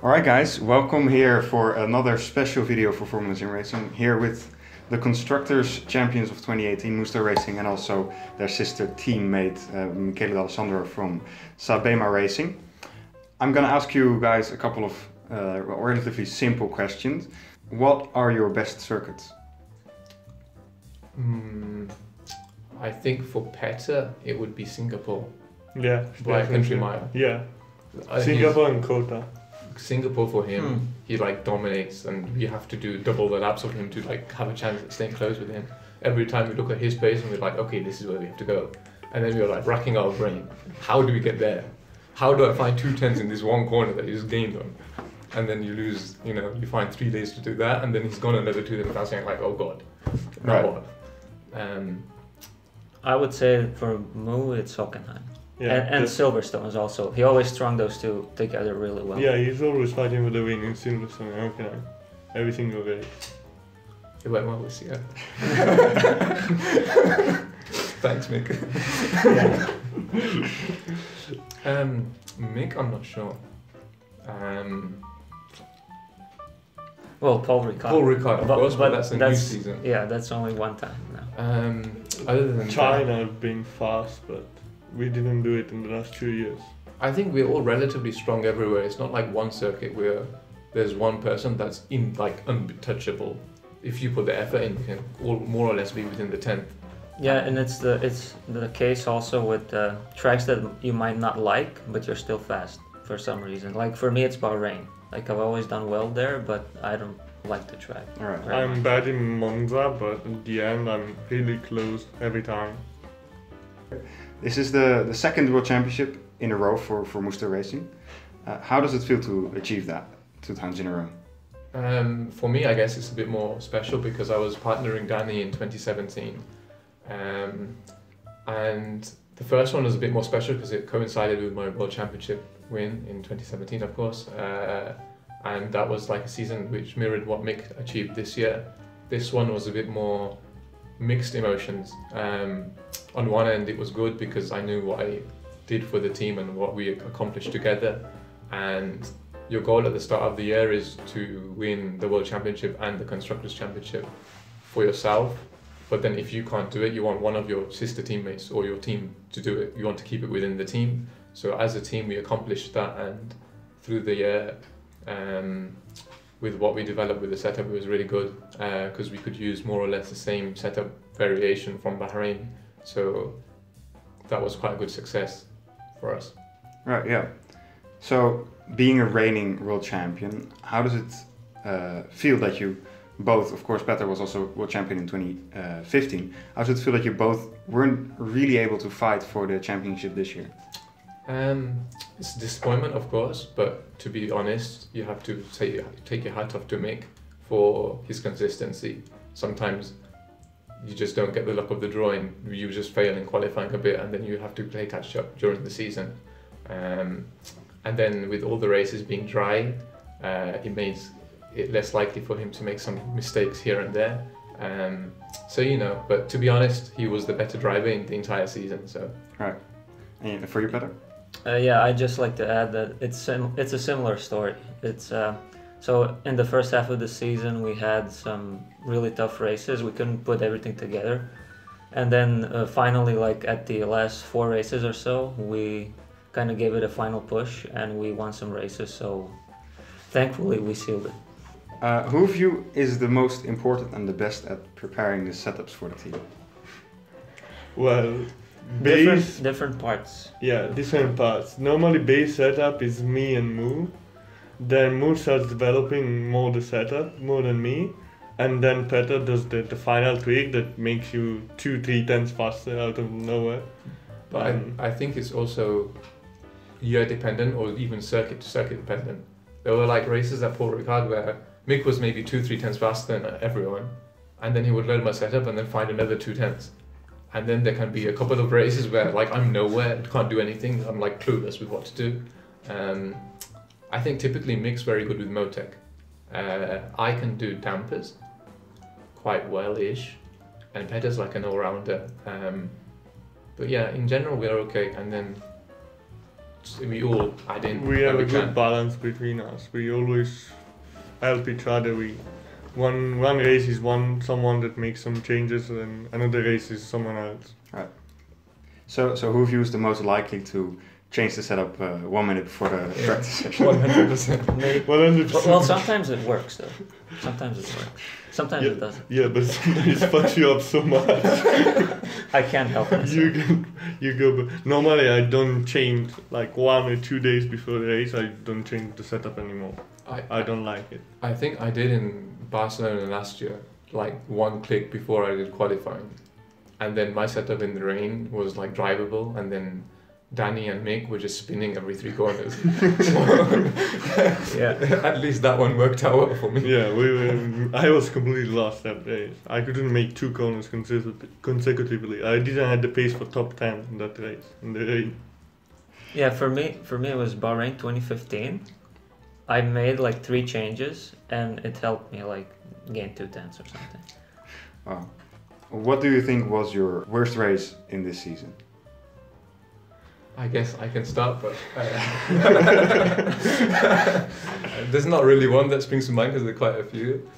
Alright guys, welcome here for another special video for Formula SimRacing, here with the Constructors Champions of 2018, Musto Racing, and also their sister teammate Michele D'Alessandro from Sabema Racing. I'm gonna ask you guys a couple of relatively simple questions. What are your best circuits? I think for Petar it would be Singapore. Yeah, by a country mile. Yeah, Singapore and Kota. Singapore for him, he like dominates, and we have to do double the laps of him to like have a chance at staying close with him. Every time we look at his pace and we're like, okay, this is where we have to go. And then we're like racking our brain. How do we get there? How do I find 2/10s in this one corner that he just gained on? And then you lose, you find 3 days to do that, and then he's gone another 2 days and like, oh god, now what? I would say for Mu, it's Hockenheim. Yeah, and Silverstone is also. He always strung those two together really well. Yeah, he's always fighting for the win in Silverstone. Okay, every single race. It went well this year. Thanks, Mick. Mick, I'm not sure. Well, Paul Ricard. Paul Ricard, of course, but that's a new season. Yeah, that's only one time now. Other than China being fast, but we didn't do it in the last 2 years. I think we're all relatively strong everywhere. It's not like one circuit where there's one person that's untouchable. If you put the effort in, you can all more or less be within the 10th. Yeah, and it's the case also with tracks that you might not like, but you're still fast for some reason. Like for me, it's Bahrain. Like I've always done well there, but I don't like the track. All right. I'm bad in Monza, but in the end, I'm really close every time. This is the second World Championship in a row for Musto Racing. How does it feel to achieve that 2 times in a row? For me, I guess it's a bit more special because I was partnering Danny in 2017. And the first one was a bit more special because it coincided with my World Championship win in 2017, of course. And that was like a season which mirrored what Mick achieved this year. This one was a bit more mixed emotions. On one end it was good because I knew what I did for the team and what we accomplished together, and your goal at the start of the year is to win the World Championship and the Constructors Championship for yourself, but then if you can't do it, you want one of your sister teammates or your team to do it. You want to keep it within the team. So as a team we accomplished that, and through the year with what we developed with the setup, it was really good because we could use more or less the same setup variation from Bahrain. So that was quite a good success for us. Right, yeah. So being a reigning world champion, how does it feel that you both, of course Petar was also world champion in 2015, how does it feel that you both weren't really able to fight for the championship this year? It's a disappointment, of course, but to be honest, you have to take your hat off to Mick for his consistency. Sometimes you just don't get the luck of the draw and you just fail in qualifying a bit, and then you have to play catch up during the season. And then with all the races being dry, it makes it less likely for him to make some mistakes here and there. But to be honest, he was the better driver in the entire season. So. Right. And for you, Petar? Yeah, I'd just like to add that it's a similar story. It's so in the first half of the season we had some really tough races. We couldn't put everything together, and then finally, like at the last 4 races or so, we kind of gave it a final push and we won some races. So thankfully we sealed it. Who of you is the most important and the best at preparing the setups for the team? Well, different parts. Yeah, different parts. Normally base setup is me and Mu. Then Mu starts developing more the setup, more than me. And then Petar does the final tweak that makes you 2-3 tenths faster out of nowhere. But I think it's also year dependent or even circuit to circuit dependent. There were like races at Paul Ricard where Mick was maybe 2-3 tenths faster than everyone, and then he would learn my setup and then find another 2 tenths. And then there can be a couple of races where like I'm nowhere, can't do anything, I'm like clueless with what to do. I think typically Mick's very good with Motec. I can do dampers quite well-ish, and Petar's like an all-rounder. But yeah, in general we're okay, and then we all add in. We have where a can. good balance between us. We always help each other. One race is someone that makes some changes, and another race is someone else. Right. So who of you is the most likely to change the setup 1 minute before the practice session? 100%. Maybe. 100%. Well, sometimes it works though. Sometimes it works. Sometimes it doesn't. Yeah, but sometimes it fucks you up so much. I can't help myself. you go. Normally, I don't change like 1 or 2 days before the race. I don't change the setup anymore. I don't like it. I think I did in Barcelona last year, like 1 click before I did qualifying. And then my setup in the rain was like drivable, and then Danny and Mick were just spinning every 3 corners. Yeah. At least that one worked out well for me. Yeah, I was completely lost that race. I couldn't make 2 corners consecutively. I didn't have the pace for top 10 in that race in the rain. Yeah, for me it was Bahrain 2015. I made like 3 changes, and it helped me like gain 2 tenths or something. Wow. What do you think was your worst race in this season? I guess I can start, but there's not really one that springs to mind because there are quite a few.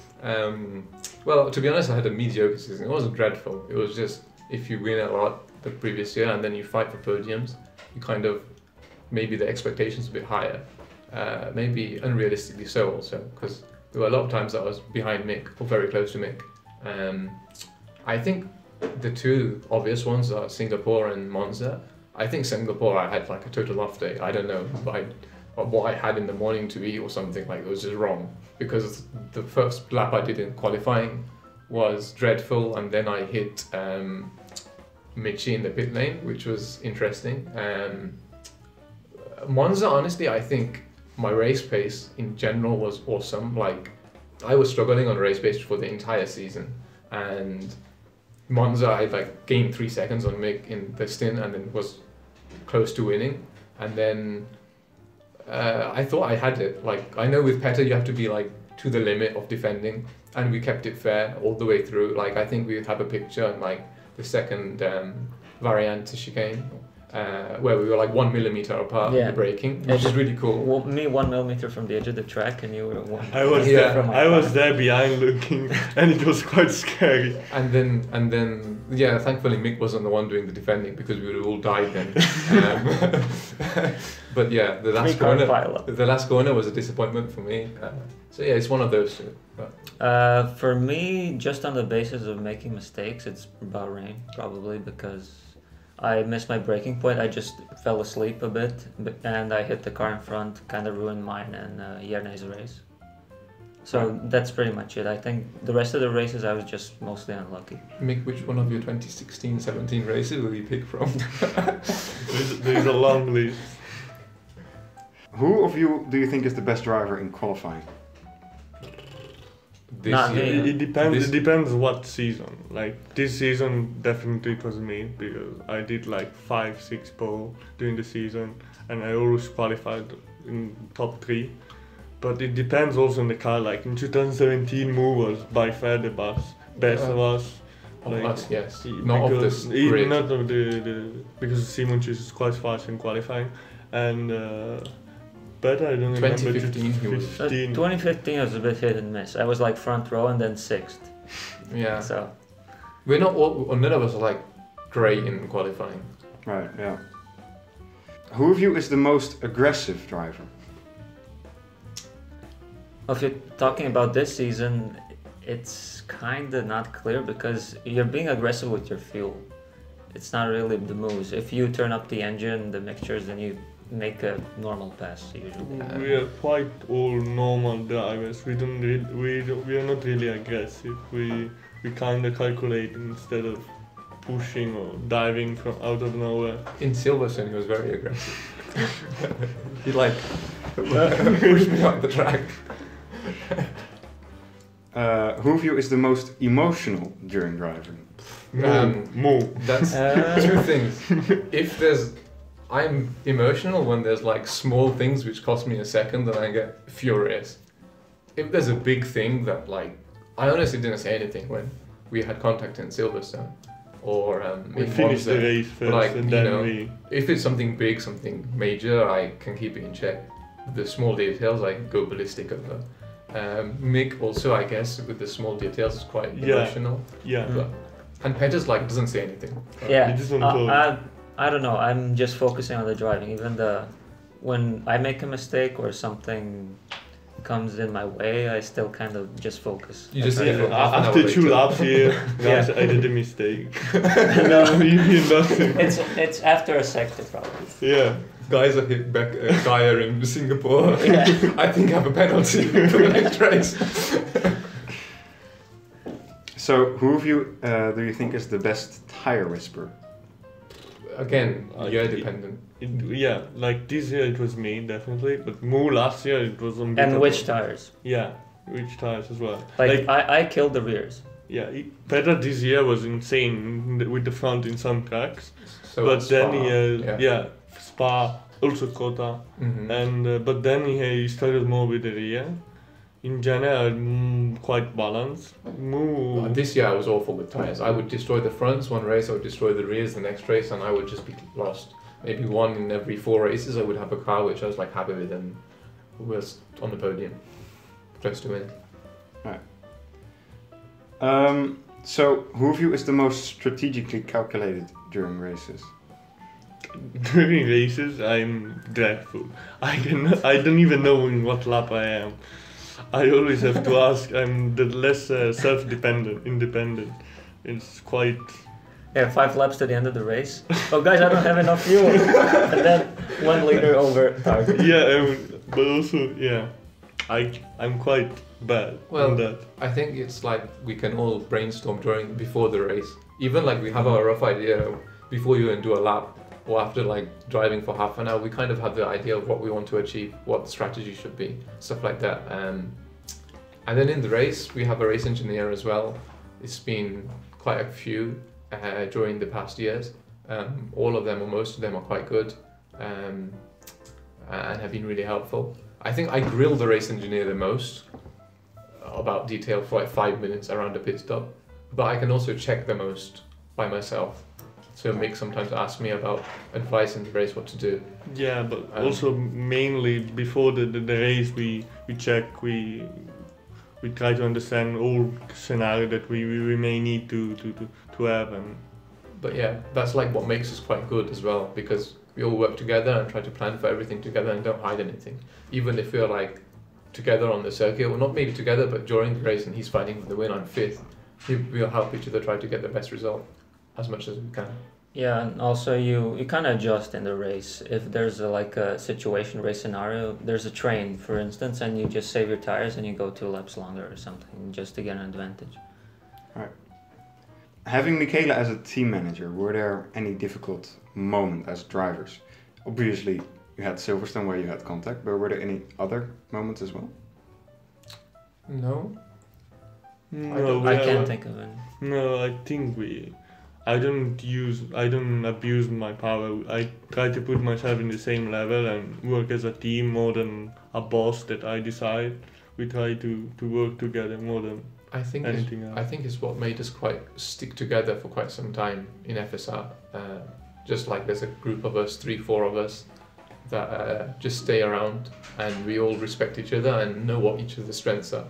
Well, to be honest, I had a mediocre season. It wasn't dreadful. It was just if you win a lot the previous year and then you fight for podiums, you kind of, maybe the expectations a bit higher. Maybe unrealistically so also, because there were a lot of times that I was behind Mick or very close to Mick. I think the 2 obvious ones are Singapore and Monza. I think Singapore I had like a total off day. I don't know what I had in the morning to eat or something, like it was just wrong, because the first lap I did in qualifying was dreadful, and then I hit Michi in the pit lane, which was interesting. Monza, honestly, I think my race pace in general was awesome. Like I was struggling on race pace for the entire season, and Monza I like gained 3 seconds on Mick in the stint and then was close to winning, and then I thought I had it. Like I know with Petar you have to be like to the limit of defending, and we kept it fair all the way through. Like I think we have a picture on like the second variant to chicane where we were like 1 millimeter apart in the braking, which is really cool. Well, me 1 millimeter from the edge of the track, and you were 1. I was there behind looking, and it was quite scary. And then yeah, thankfully Mick wasn't the one doing the defending, because we would have all died then. But yeah, the last corner was a disappointment for me. So yeah, it's one of those 2. But. For me, just on the basis of making mistakes, it's Bahrain probably, because I missed my braking point. I just fell asleep a bit, and I hit the car in front, kind of ruined mine and Jerne's race. So that's pretty much it. I think the rest of the races I was just mostly unlucky. Mick, which one of your 2016-17 races will you pick from? There's a long list. Who of you do you think is the best driver in qualifying? Not me. It depends. It depends what season. Like this season, definitely it was me, because I did like 5-6 pole during the season, and I always qualified in top 3. But it depends also on the car. Like in 2017, Mu was by far the best of us. Of us, yes. Not of this grid. Not of the because Simon is quite fast in qualifying, and. But I don't remember. 2015 was a bit hit and miss. I was like front row and then 6th. Yeah. So we're not all, none of us are like great in qualifying. Right. Yeah. Who of you is the most aggressive driver? if you're talking about this season, it's kind of not clear, because you're being aggressive with your fuel. It's not really the moves. If you turn up the engine, the mixtures, then you make a normal pass usually. We are quite all normal drivers. We are not really aggressive. We kind of calculate instead of pushing or diving from out of nowhere. In Silverstone, he was very aggressive. He like pushed me up the track. Who of you is the most emotional during driving? Mo. That's two things. I'm emotional when there's like small things which cost me a second, and I get furious. If there's a big thing that like, I honestly didn't say anything when we had contact in Silverstone. or We in finish the Monza. race first, Like, and you then know, we. if it's something big, something major, I can keep it in check. The small details I can go ballistic over. Mick also, I guess, with the small details is quite Yeah. emotional. Yeah. But, and Petar's like doesn't say anything. Yeah, It isn't close. I don't know. I'm just focusing on the driving. Even when I make a mistake or something comes in my way, I still kind of just focus. You just Yeah, leave it half an hour after 2 later. laps here, guys, I did a mistake. No, you mean nothing. It's after a sector probably. Yeah. Guys are hit back a tyre in Singapore. Yeah. I think I have a penalty for the next race. So, who of you do you think is the best tire whisperer? Again, I- year dependent. Yeah, like this year it was me, definitely. But Mu last year it was unbeatable. And which tires? Yeah, which tires as well. Like I killed the rears. Yeah, Petar this year was insane with the front in some tracks. So But it's then Spa, he, Spa, also Kota. Mhm. And but then he started more with the rear. In general, quite balanced. This year I was awful with tyres. I would destroy the fronts one race, I would destroy the rears the next race, and I would just be lost. Maybe one in every 4 races I would have a car which I was like happy with and was on the podium. Close to win. So, who of you is the most strategically calculated during races? During races, I'm dreadful. I don't even know in what lap I am. I always have to ask. I'm the less independent. It's quite. Yeah, 5 laps to the end of the race. Oh guys, I don't have enough fuel. And then 1 liter over target. Yeah, but also I'm quite bad Well, on that. I think it's like we can all brainstorm before the race. Even like we have our rough idea before you even do a lap or after like driving for half an hour, we kind of have the idea of what we want to achieve, what the strategy should be, stuff like that. And then in the race, we have a race engineer as well. It's been quite a few during the past years. All of them or most of them are quite good and have been really helpful. I think I grill the race engineer the most about detail for like 5 minutes around a pit stop, but I can also check the most by myself. So Mick sometimes asks me about advice in the race, what to do. Yeah, but also mainly before the race, we check, we try to understand all scenario that we may need to have. But yeah, that's like what makes us quite good as well, because we all work together and try to plan for everything together and don't hide anything. Even if we're like together on the circuit, or not maybe together, but during the race and he's fighting for the win, I'm 5th, we'll help each other try to get the best result as much as we can. Yeah, and also you kind of adjust in the race. If there's a situation race scenario, there's a train, for instance, and you just save your tires and you go 2 laps longer or something just to get an advantage. Right. Having Michele as a team manager, were there any difficult moments as drivers? Obviously, you had Silverstone where you had contact, but were there any other moments as well? No. No, I can't think of any. No, I think I don't abuse my power. I try to put myself in the same level and work as a team more than a boss that I decide. We try to work together more than anything else. I think it's what made us quite stick together for quite some time in FSR. Just like there's a group of us, 3-4 of us, that just stay around and we all respect each other and know what each other's strengths are.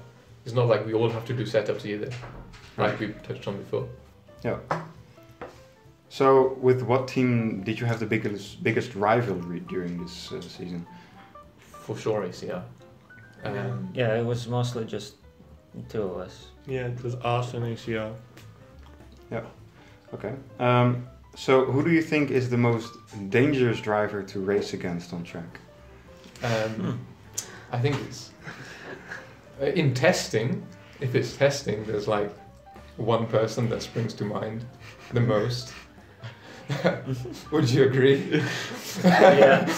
It's not like we all have to do setups either, like we touched on before. Yeah. So, with what team did you have the biggest rivalry during this season? For sure, ACR. Yeah, it was mostly just 2 of us. Yeah, it was us and ACR. Yeah. Okay. So, who do you think is the most dangerous driver to race against on track? I think it's in testing. If it's testing, there's like one person that springs to mind the most. Would you agree? Yeah.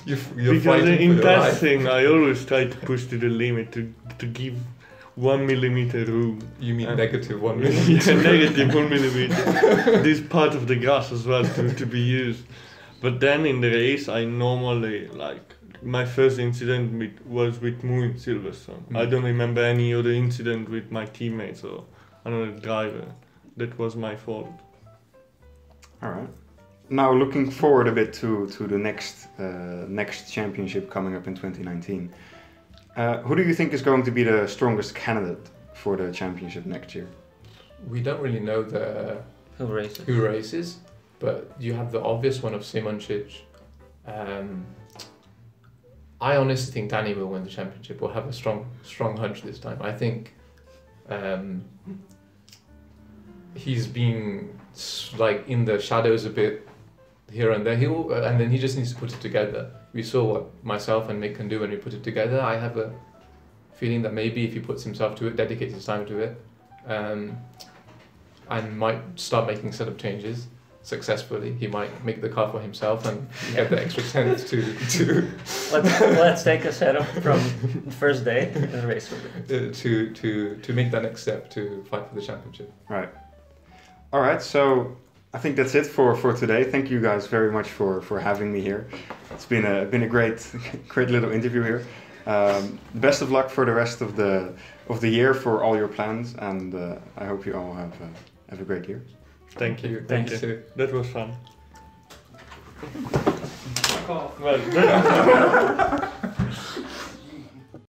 You're Because fighting in for your life. testing, I always try to push to the limit to give 1 millimeter room. You mean And- negative 1 Yeah, millimeter? negative 1 millimeter. This part of the grass as well to be used. But then in the race, I normally my first incident was with Mu in Silverstone. I don't remember any other incident with my teammates or another driver. That was my fault. All right. Now looking forward a bit to the next championship coming up in 2019. Who do you think is going to be the strongest candidate for the championship next year? We don't really know who races, but you have the obvious one of Simončić. I honestly think Danny will win the championship. We'll have a strong hunch this time. I think he's been like in the shadows a bit here and there. And then he just needs to put it together. We saw what myself and Mick can do when we put it together. I have a feeling that maybe if he puts himself to it, dedicates his time to it, and might start making setup changes successfully, he might make the car for himself and get the extra cents to let's take a setup from first day and race with it. To make that next step to fight for the championship. Right. All right. So I think that's it for today. Thank you guys very much for having me here. It's been a great little interview here. Best of luck for the rest of the year for all your plans, and I hope you all have a great year. Thank you. Thank you. That was fun. Fuck off. Well,